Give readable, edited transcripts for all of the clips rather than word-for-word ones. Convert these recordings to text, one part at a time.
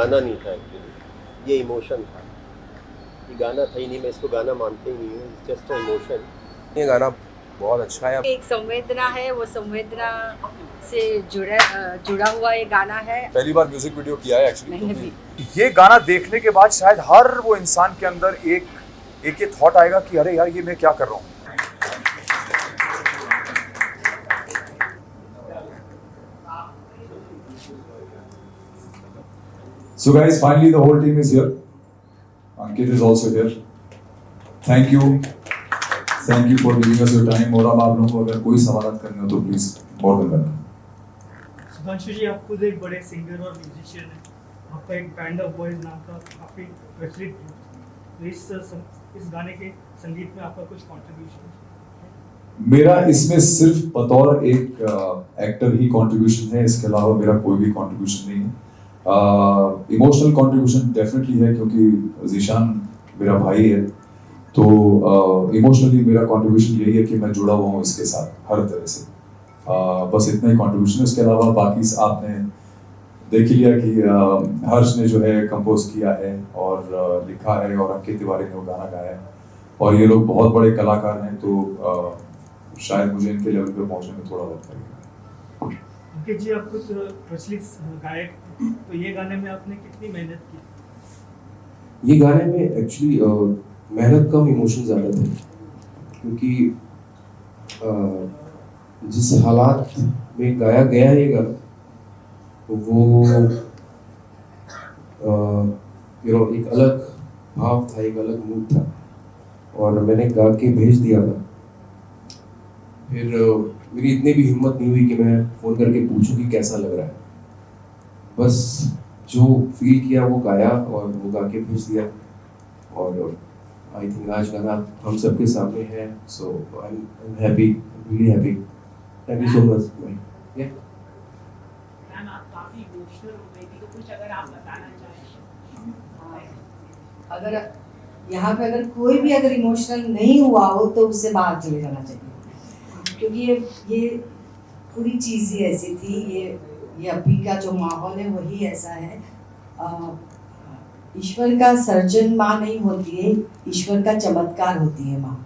गाना नहीं था एक्चुअली, ये इमोशन था। ये गाना था ही नहीं, मैं इसको गाना मानते ही नहीं हूँ, जस्ट इमोशन। ये गाना बहुत अच्छा है। एक संवेदना है, वो संवेदना से जुड़ा हुआ ये गाना है। पहली बार म्यूजिक वीडियो किया है एक्चुअली। मैंने भी ये गाना देखने के बाद शायद हर वो इंसान के अंदर एक ये थॉट आएगा कि अरे यार ये मैं क्या कर रहा हूँ। So guys, finally the whole team is here. Ankit is also here. Thank you for giving us your time. और अब आप लोगों को अगर कोई सवाल करने हो तो please more than welcome. Sudhanshu ji, आप खुद एक बड़े सिंगर और म्यूजिशियन हैं। आपका एक बैंड ऑफ बॉयज नाम का काफ़ी प्रचलित है। तो इस गाने के संगीत में आपका कुछ कंट्रीब्यूशन? मेरा इसमें सिर्फ बतौर एक एक्टर ही कंट्रीब्यूशन है, इसके अलावा मेरा कोई भी कंट्रीब्यूशन नहीं है। इमोशनल कंट्रीब्यूशन डेफिनेटली है क्योंकि ज़ीशान मेरा भाई है, तो इमोशनली मेरा कंट्रीब्यूशन यही है कि मैं जुड़ा हुआ हूँ इसके साथ हर तरह से। बस इतना ही कंट्रीब्यूशन है। इसके अलावा बाकी आपने देख ही लिया कि हर्ष ने जो है कंपोज किया है और लिखा है, और अंकित तिवारी ने वो गाना गाया है, और ये लोग बहुत बड़े कलाकार हैं, तो शायद मुझे इनके लेवल पे पहुंचने में थोड़ा वक्त लगेगा। अंकित जी, आप कुछ प्रचलित गायक, तो ये गाने में आपने कितनी मेहनत की? ये गाने में एक्चुअली मेहनत कम, इमोशन ज़्यादा थे, क्योंकि जिस हालात में गाया गया है ये गाना, वो एक अलग भाव था, एक अलग मूड था, और मैंने गा के भेज दिया था। फिर मेरी इतनी भी हिम्मत नहीं हुई कि मैं फ़ोन करके पूछूं कि कैसा लग रहा है। बस जो फील किया वो गाया और वो गा के भेज दिया, और आई थिंक आज गाना हम सबके सामने है। So I am happy, really happy. Thank you so much. Ma'am, आप काफी इमोशनल हो गई थी, तो कुछ अगर आप बताना चाहें? अगर यहाँ पे अगर कोई भी अगर इमोशनल नहीं हुआ हो तो उससे बाहर चले जाना चाहिए, क्योंकि ये पूरी चीज़ ही ऐसी थी। ये अभी का जो माहौल है वही ऐसा है। ईश्वर का सर्जन माँ नहीं होती है, ईश्वर का चमत्कार होती है माँ।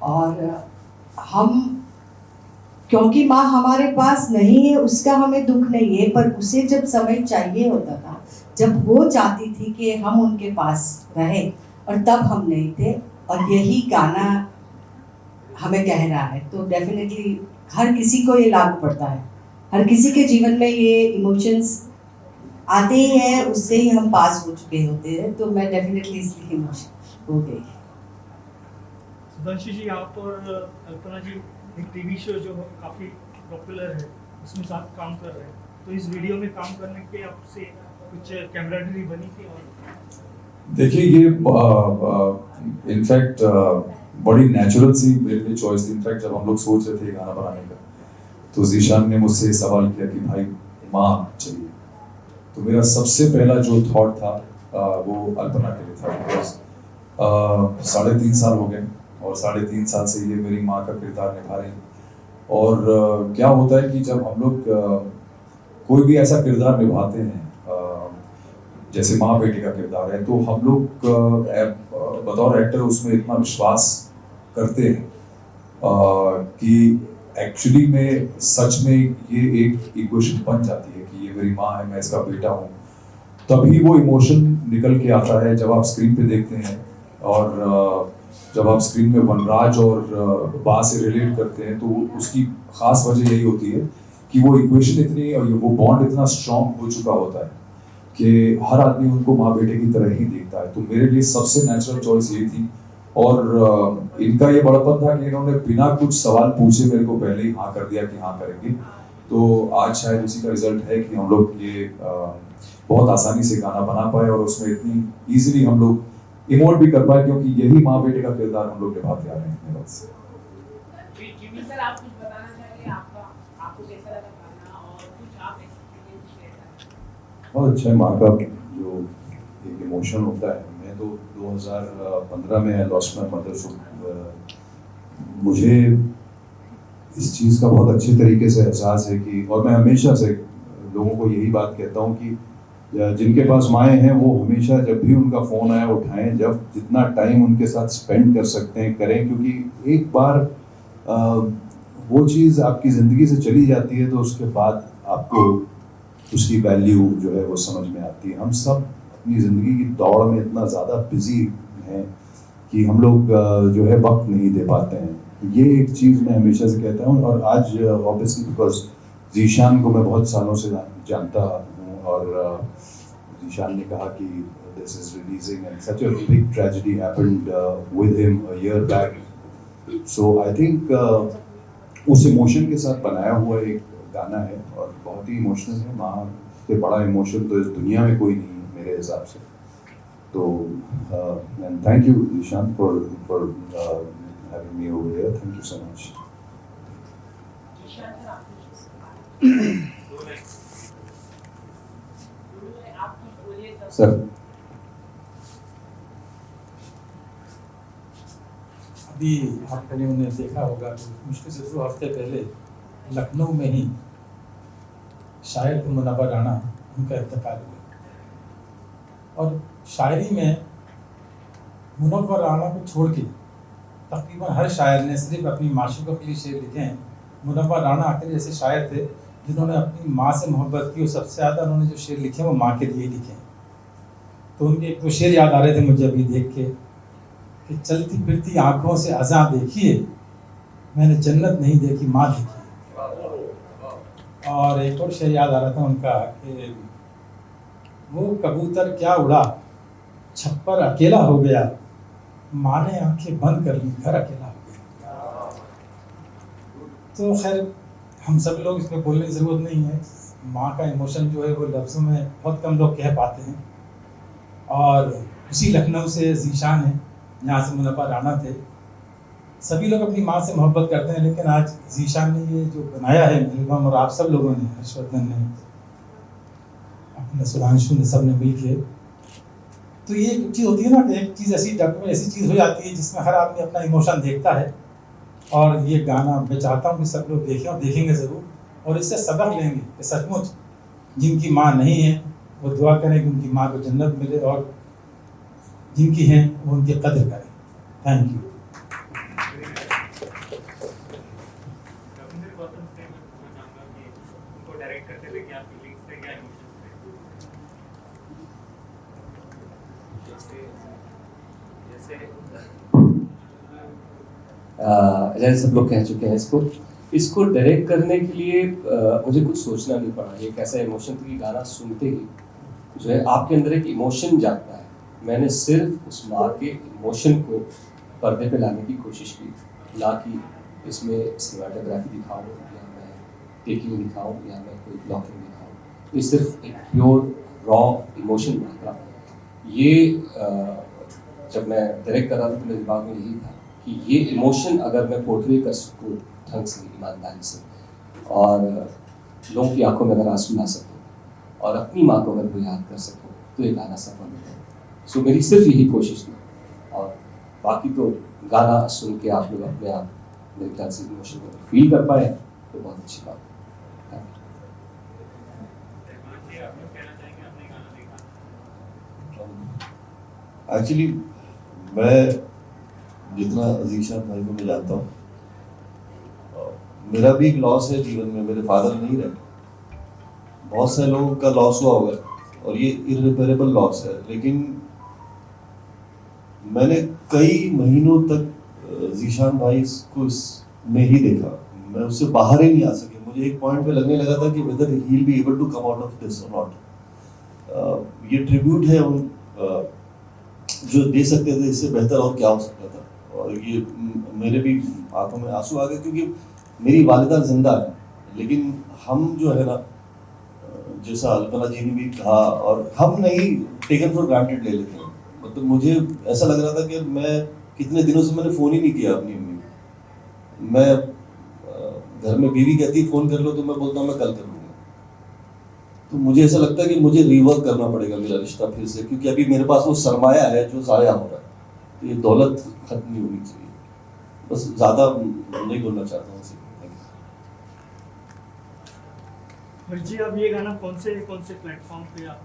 और हम, क्योंकि माँ हमारे पास नहीं है, उसका हमें दुख नहीं है, पर उसे जब समय चाहिए होता था, जब वो चाहती थी कि हम उनके पास रहें, और तब हम नहीं थे, और यही गाना हमें कह रहा है। तो डेफिनेटली हर किसी को ये लागू पड़ता है, हर किसी के जीवन में ये इमोशंस आते ही हैं, उससे ही हम पास हो चुके होते हैं। तो मैं डेफिनेटली इसलिए इमोशन हो गई। सुधांशु जी, आप और अल्पना जी एक टीवी शो जो काफ़ी पॉपुलर है उसमें साथ काम कर रहे हैं, तो इस वीडियो में काम करने के आपसे कुछ कैमराडरी बनी थी? और देखिए, ये इनफैक्ट बड़ी नेचुरल सी मेरे लिए चॉइस थी। इनफैक्ट जब हम लोग सोच रहे थे गाना बनाने का, तो ज़ीशान ने मुझसे सवाल किया कि भाई माँ चाहिए, तो मेरा सबसे पहला जो थॉट था वो अल्पना के लिए था। बिकॉज 3.5 साल हो गए, और 3.5 साल से ये मेरी माँ का किरदार निभा रही हैं। और क्या होता है कि जब हम लोग कोई भी ऐसा किरदार निभाते हैं, जैसे माँ बेटी का किरदार है, तो हम लोग बतौर एक्टर उसमें इतना विश्वास करते हैं कि एक्चुअली में सच में ये एक इक्वेशन बन जाती है कि ये मेरी माँ है, मैं इसका बेटा हूँ। तभी वो इमोशन निकल के आता है जब आप स्क्रीन पे देखते हैं, और जब आप स्क्रीन में वनराज और बा से रिलेट करते हैं, तो उसकी खास वजह यही होती है कि वो इक्वेशन इतनी, और वो बॉन्ड इतना स्ट्रॉन्ग हो चुका होता है कि हर आदमी उनको माँ बेटे की तरह ही देखता है। तो मेरे लिए सबसे नेचुरल चॉइस यही थी, और इनका ये बड़प्पन था कि इन्होंने बिना कुछ सवाल पूछे मेरे को पहले ही हाँ कर दिया कि हाँ करेंगे। तो आज शायद उसी का रिजल्ट है कि हम लोग ये बहुत आसानी से गाना बना पाए, और उसमें इतनी ईजिली हम लोग इमोट भी कर पाए, क्योंकि यही माँ बेटे का किरदार हम लोग निभाते आ रहे हैं अपने वक्त से। सर, आप कुछ बताना चाहेंगे? आपको कैसा लगा गाना, और कुछ आप एक्सपीरियंस शेयर करें? बहुत अच्छा है। माँ का जो एक इमोशन होता है, मैं तो 2015 में आई लॉस्ट माय मदर, सो मुझे इस चीज़ का बहुत अच्छे तरीके से एहसास है कि, और मैं हमेशा से लोगों को यही बात कहता हूँ कि जिनके पास माएँ हैं वो हमेशा जब भी उनका फ़ोन आया उठाएं, जब जितना टाइम उनके साथ स्पेंड कर सकते हैं करें, क्योंकि एक बार वो चीज़ आपकी ज़िंदगी से चली जाती है तो उसके बाद आपको उसकी वैल्यू जो है वो समझ में आती है। हम सब अपनी ज़िंदगी की दौड़ में इतना ज़्यादा बिजी हैं कि हम लोग जो है वक्त नहीं दे पाते हैं। ये एक चीज़ मैं हमेशा से कहता हूँ, और आज ऑब्वियसली बिकॉज जीशान को मैं बहुत सालों से जानता हूँ, और जीशान ने कहा कि this is releasing and such a big tragedy happened with him a year back, so I think उस इमोशन के साथ बनाया हुआ एक गाना है और बहुत ही इमोशनल है। माँ से बड़ा इमोशन तो इस दुनिया में कोई नहीं है मेरे हिसाब से। तो and thank you Zeeshan for having me over here, thank you so much. Ishan sir, आप कुछ बोलिए सर अभी आपने उन्हें देखा होगा कि मुश्किल से 2 हफ्ते पहले लखनऊ में ही शायर मुनव्वर राणा उनका इंतकाल हुआ, और शायरी में मुनव्वर राणा को छोड़ के तकरीबन हर शायर ने सिर्फ अपनी माशूक़ा के लिए शेर लिखे हैं। मुनव्वर राणा आखिर ऐसे शायर थे जिन्होंने अपनी माँ से मोहब्बत की, और सबसे ज़्यादा उन्होंने जो शेर लिखे हैं वो माँ के लिए लिखे हैं। तो उनके एक 2 शेर याद आ रहे थे मुझे अभी देख के कि चलती फिरती आँखों से अज़ां देखिए, मैंने जन्नत नहीं देखी माँ देखी। और एक और शेर याद आ रहा था उनका कि वो कबूतर क्या उड़ा, छप्पर अकेला हो गया, माँ ने आंखें बंद कर ली, घर अकेला हो गया। तो खैर हम सब लोग इसमें बोलने की ज़रूरत नहीं है। माँ का इमोशन जो है वो लफ्ज़ों में बहुत कम लोग कह पाते हैं। और उसी लखनऊ से जीशान है, यहाँ से मुनव्वर राणा थे। सभी लोग अपनी माँ से मोहब्बत करते हैं, लेकिन आज जीशान ने ये जो बनाया है एल्बम, और आप सब लोगों ने, हर्षवर्धन ने, अपने सुधांशु ने, सब ने मिल के, तो ये एक चीज़ होती है ना कि एक चीज़ ऐसी डॉक्यूमेंट ऐसी चीज़ हो जाती है जिसमें हर आदमी अपना इमोशन देखता है। और ये गाना मैं चाहता हूँ कि सब लोग देखें, और देखेंगे ज़रूर, और इससे सबक लेंगे कि सचमुच जिनकी माँ नहीं है वो दुआ करें कि उनकी माँ को जन्नत मिले, और जिनकी हैं वो उनकी कदर करें। Thank you. जैसे सब लोग कह चुके हैं, इसको डायरेक्ट करने के लिए मुझे कुछ सोचना नहीं पड़ा। ये कैसा इमोशन था कि गाना सुनते ही जो है आपके अंदर एक इमोशन जागता है। मैंने सिर्फ उस माँ के इमोशन को पर्दे पे लाने की कोशिश की, ना कि इसमें सिनेमाटोग्राफी दिखाऊँ या मैं टेकिंग दिखाऊँ या मैं कोई ब्लॉकिंग दिखाऊँ। ये सिर्फ एक प्योर रॉ इमोशन था। ये जब मैं डायरेक्ट कर रहा था तो मेरे दिमाग में यही था कि ये इमोशन अगर मैं पोर्ट्रे कर सकूँ ढंग से, ईमानदारी से, और लोगों की आंखों में अगर आंसू ला सकूँ और अपनी माँ को अगर वो याद कर सकूँ, तो ये गाना सफल होगा। सो मेरी सिर्फ यही कोशिश थी, और बाकी तो गाना सुन के आप लोग अपने आप मेरे ख्याल से इमोशन को फील कर पाए तो बहुत अच्छी बात है। एक्चुअली मैं जितना जीशान भाई को मैं जानता हूँ, मेरा भी एक लॉस है जीवन में। मेरे फादर नहीं रहे, बहुत से लोगों का लॉस हुआ होगा, और ये इररिपेरेबल लॉस है। लेकिन मैंने कई महीनों तक जीशान भाई को में ही देखा, मैं उससे बाहर ही नहीं आ सके। मुझे एक पॉइंट पे लगने लगा था कि whether he will be able to come out of this और नॉट। ये ट्रिब्यूट है उन जो दे सकते थे, इससे बेहतर और क्या हो सकता था। और ये मेरे भी आंखों में आंसू आ गए, क्योंकि मेरी वालिदा जिंदा है, लेकिन हम जो है ना, जैसा अल्पना जी ने भी कहा, और हम नहीं टेकन फॉर ग्रांटेड ले लेते हैं। मतलब मुझे ऐसा लग रहा था कि मैं कितने दिनों से मैंने फ़ोन ही नहीं किया अपनी अम्मी को। मैं घर में बीवी कहती है फ़ोन कर लो, तो मैं बोलता हूँ मैं कल कर लूँगा। तो मुझे ऐसा लगता है कि मुझे रिवर्क करना पड़ेगा मेरा रिश्ता फिर से, क्योंकि अभी मेरे पास वो सरमाया है जो ज़ाया हो रहा है। तो ये दौलत खत्म नहीं होनी चाहिए। बस ज़्यादा नहीं बोलना चाहता हूँ इसे। जी, अब ये गाना कौन से प्लेटफॉर्म पे आप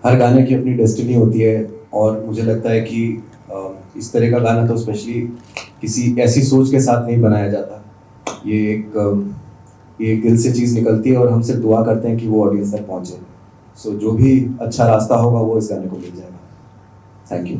हर गाने की अपनी डेस्टिनी होती है और मुझे लगता है कि इस तरह का गाना तो स्पेशली किसी ऐसी सोच के साथ नहीं बनाया जाता। ये एक दिल से चीज़ निकलती है और हम सिर्फ दुआ करते हैं कि वो ऑडियंस तक पहुँचे। सो जो भी अच्छा रास्ता होगा वो इस गाने को मिल जाएगा। Thank you.